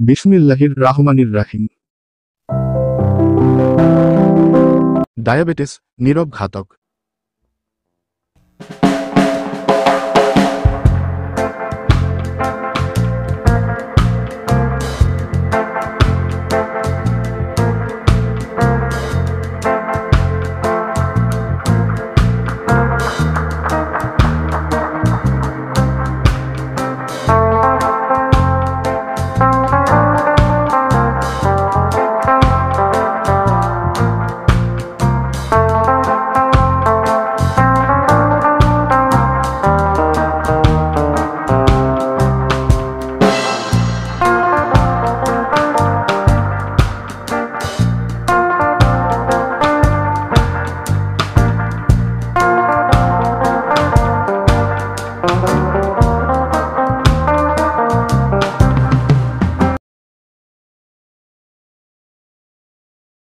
বিসমিল্লাহির রাহমানির রাহিম। ডায়াবেটিস নীরব ঘাতক।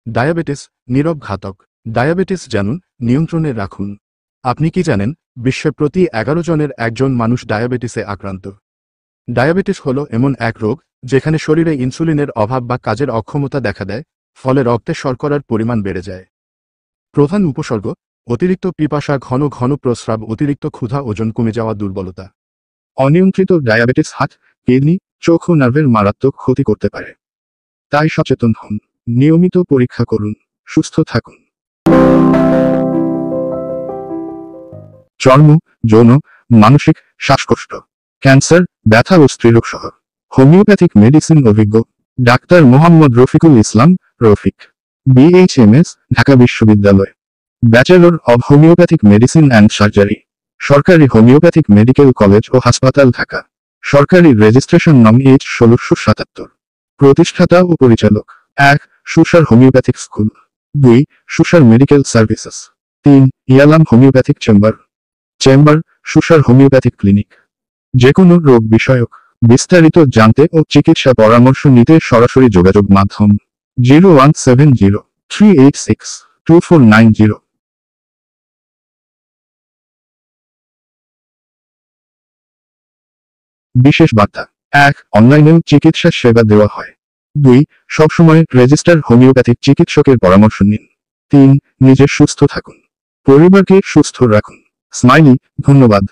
ডায়াবেটিস নীরব ঘাতক। ডায়াবেটিস জানুন, নিয়ন্ত্রণে রাখুন। আপনি কি জানেন, বিশ্বে প্রতি 11 জনের একজন মানুষ ডায়াবেটিসে আক্রান্ত। ডায়াবেটিস হলো এমন এক রোগ যেখানে শরীরে ইনসুলিনের অভাব বা কাজের অক্ষমতা দেখা দেয়, ফলে রক্তে শর্করার পরিমাণ বেড়ে যায়। প্রধান উপসর্গ: অতিরিক্ত পিপাসা, ঘন ঘন প্রস্রাব, অতিরিক্ত ক্ষুধা, ওজন কমে যাওয়া, দুর্বলতা। অনিয়ন্ত্রিত ডায়াবেটিস হার্ট, কিডনি, চোখ ও নার্ভের মারাত্মক ক্ষতি করতে পারে। তাই সচেতন হন, নিয়মিত পরীক্ষা করুন, সুস্থ থাকুন। চর্ম, যৌন, মানসিক, শ্বাসকষ্ট, ক্যান্সার, ব্যথা ও স্ত্রীরোগ সহ হোমিওপ্যাথিক মেডিসিন অভিজ্ঞ ডাক্তার মোহাম্মদ রফিকুল ইসলাম, রফিক, BHMS, ঢাকা বিশ্ববিদ্যালয়, bachelor of homeopathic medicine and surgery, সরকারি হোমিওপ্যাথিক মেডিকেল কলেজ ও হাসপাতাল, ঢাকা। সরকারি রেজিস্ট্রেশন নং H1677। প্রতিষ্ঠাতা ও পরিচালক: 1. Susar homeopathic school. 2. Susar medical services. 3. ইয়ালাম homeopathic chamber. Susar homeopathic clinic. যে কোনো রোগ বিষয়ক বিস্তারিত জানতে ও চিকিৎসা পরামর্শ নিতে সরাসরি যোগাযোগ মাধ্যম 0170-386-2490। বিশেষ বার্তা: 1. অনলাইনেও চিকিৎসা সেবা দেওয়া হয়। 2. সবসময় রেজিস্টার হোমিওপ্যাথিক চিকিৎসকের পরামর্শ নিন। 3. নিজে সুস্থ থাকুন, পরিবারকে সুস্থ রাখুন। স্মাইলি, ধন্যবাদ।